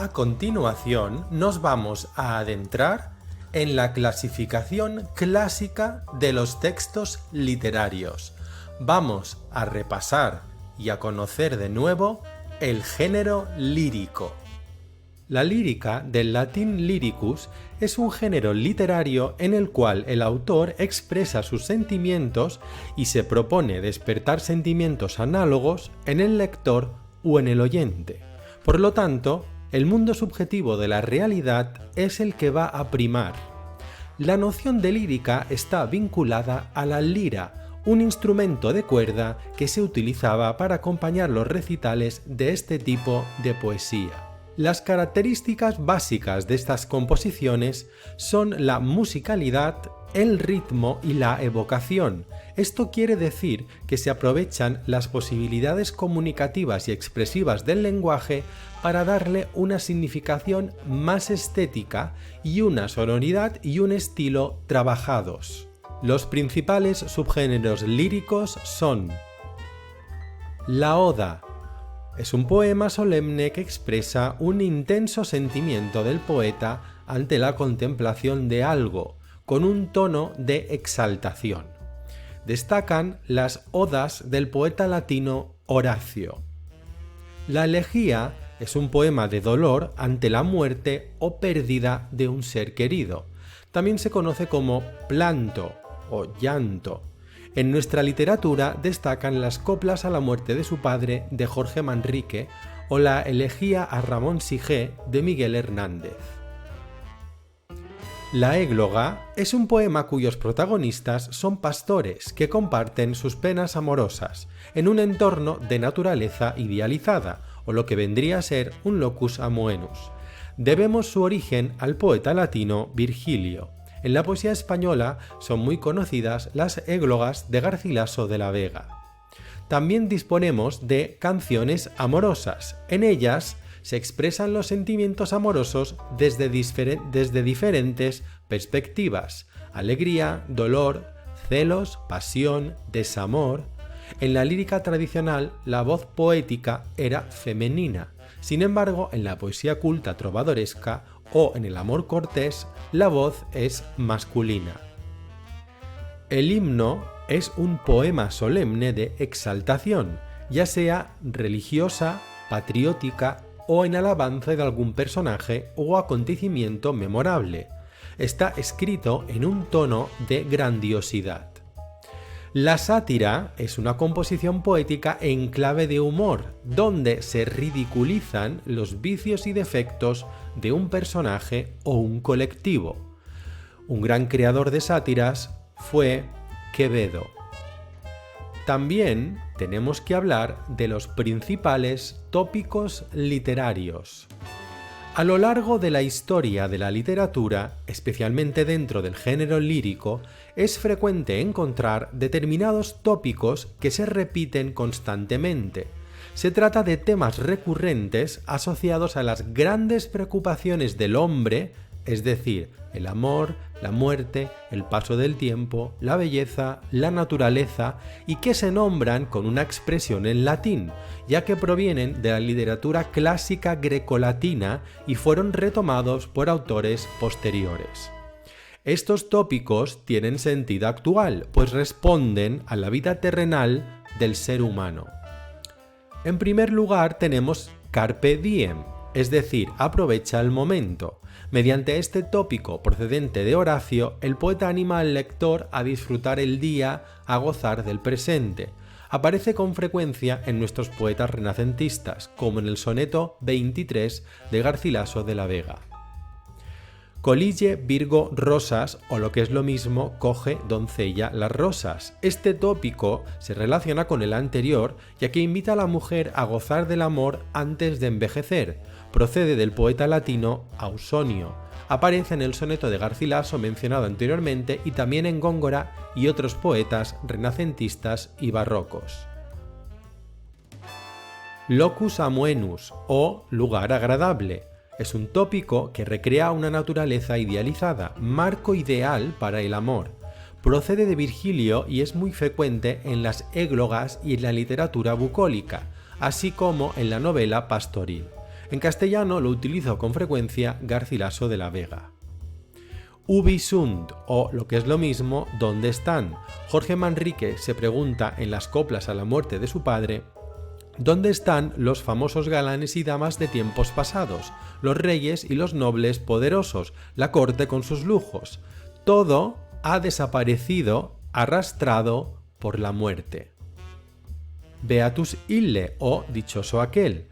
A continuación nos vamos a adentrar en la clasificación clásica de los textos literarios. Vamos a repasar y a conocer de nuevo el género lírico. La lírica, del latín lyricus, es un género literario en el cual el autor expresa sus sentimientos y se propone despertar sentimientos análogos en el lector o en el oyente. Por lo tanto, el mundo subjetivo de la realidad es el que va a primar. La noción de lírica está vinculada a la lira, un instrumento de cuerda que se utilizaba para acompañar los recitales de este tipo de poesía. Las características básicas de estas composiciones son la musicalidad, el ritmo y la evocación. Esto quiere decir que se aprovechan las posibilidades comunicativas y expresivas del lenguaje para darle una significación más estética y una sonoridad y un estilo trabajados. Los principales subgéneros líricos son la oda. Es un poema solemne que expresa un intenso sentimiento del poeta ante la contemplación de algo, con un tono de exaltación. Destacan las odas del poeta latino Horacio. La elegía es un poema de dolor ante la muerte o pérdida de un ser querido. También se conoce como planto o llanto. En nuestra literatura destacan las coplas a la muerte de su padre de Jorge Manrique o la elegía a Ramón Sigé de Miguel Hernández. La égloga es un poema cuyos protagonistas son pastores que comparten sus penas amorosas en un entorno de naturaleza idealizada, o lo que vendría a ser un locus amoenus. Debemos su origen al poeta latino Virgilio. En la poesía española son muy conocidas las églogas de Garcilaso de la Vega. También disponemos de canciones amorosas. En ellas se expresan los sentimientos amorosos desde diferentes perspectivas: alegría, dolor, celos, pasión, desamor. En la lírica tradicional, la voz poética era femenina. Sin embargo, en la poesía culta trovadoresca o en el amor cortés, la voz es masculina. El himno es un poema solemne de exaltación, ya sea religiosa, patriótica o en alabanza de algún personaje o acontecimiento memorable. Está escrito en un tono de grandiosidad. La sátira es una composición poética en clave de humor, donde se ridiculizan los vicios y defectos de un personaje o un colectivo. Un gran creador de sátiras fue Quevedo. También tenemos que hablar de los principales tópicos literarios. A lo largo de la historia de la literatura, especialmente dentro del género lírico, es frecuente encontrar determinados tópicos que se repiten constantemente. Se trata de temas recurrentes asociados a las grandes preocupaciones del hombre, es decir, el amor, la muerte, el paso del tiempo, la belleza, la naturaleza, y que se nombran con una expresión en latín, ya que provienen de la literatura clásica grecolatina y fueron retomados por autores posteriores. Estos tópicos tienen sentido actual, pues responden a la vida terrenal del ser humano. En primer lugar tenemos Carpe Diem, es decir, aprovecha el momento. Mediante este tópico procedente de Horacio, el poeta anima al lector a disfrutar el día, a gozar del presente. Aparece con frecuencia en nuestros poetas renacentistas, como en el soneto 23 de Garcilaso de la Vega. Colille Virgo rosas, o lo que es lo mismo, coge doncella las rosas. Este tópico se relaciona con el anterior, ya que invita a la mujer a gozar del amor antes de envejecer. Procede del poeta latino Ausonio. Aparece en el soneto de Garcilaso mencionado anteriormente y también en Góngora y otros poetas renacentistas y barrocos. Locus amoenus, o lugar agradable. Es un tópico que recrea una naturaleza idealizada, marco ideal para el amor. Procede de Virgilio y es muy frecuente en las églogas y en la literatura bucólica, así como en la novela pastoril. En castellano lo utilizó con frecuencia Garcilaso de la Vega. Ubi sunt, o lo que es lo mismo, ¿dónde están? Jorge Manrique se pregunta en las coplas a la muerte de su padre: ¿dónde están los famosos galanes y damas de tiempos pasados, los reyes y los nobles poderosos, la corte con sus lujos? Todo ha desaparecido, arrastrado por la muerte. Beatus ille, o dichoso aquel.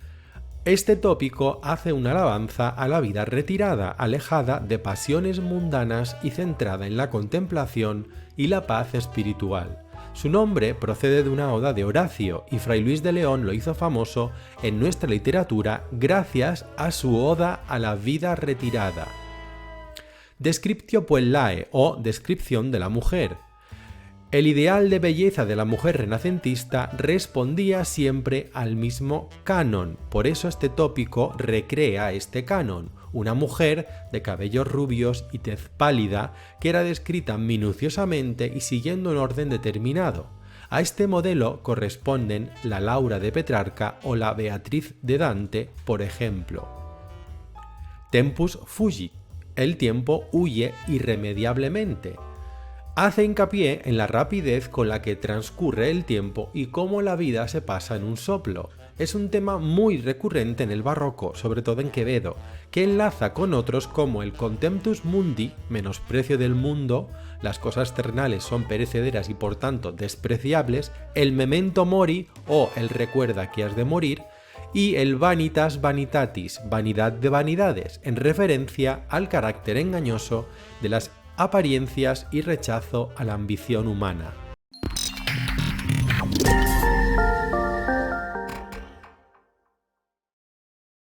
Este tópico hace una alabanza a la vida retirada, alejada de pasiones mundanas y centrada en la contemplación y la paz espiritual. Su nombre procede de una oda de Horacio, y Fray Luis de León lo hizo famoso en nuestra literatura gracias a su oda a la vida retirada. Descriptio puellae, o descripción de la mujer. El ideal de belleza de la mujer renacentista respondía siempre al mismo canon, por eso este tópico recrea este canon: una mujer de cabellos rubios y tez pálida que era descrita minuciosamente y siguiendo un orden determinado. A este modelo corresponden la Laura de Petrarca o la Beatriz de Dante, por ejemplo. Tempus fugit, el tiempo huye irremediablemente. Hace hincapié en la rapidez con la que transcurre el tiempo y cómo la vida se pasa en un soplo. Es un tema muy recurrente en el barroco, sobre todo en Quevedo, que enlaza con otros como el contemptus mundi, menosprecio del mundo, las cosas terrenales son perecederas y por tanto despreciables, el memento mori, o el recuerda que has de morir, y el vanitas vanitatis, vanidad de vanidades, en referencia al carácter engañoso de las apariencias y rechazo a la ambición humana.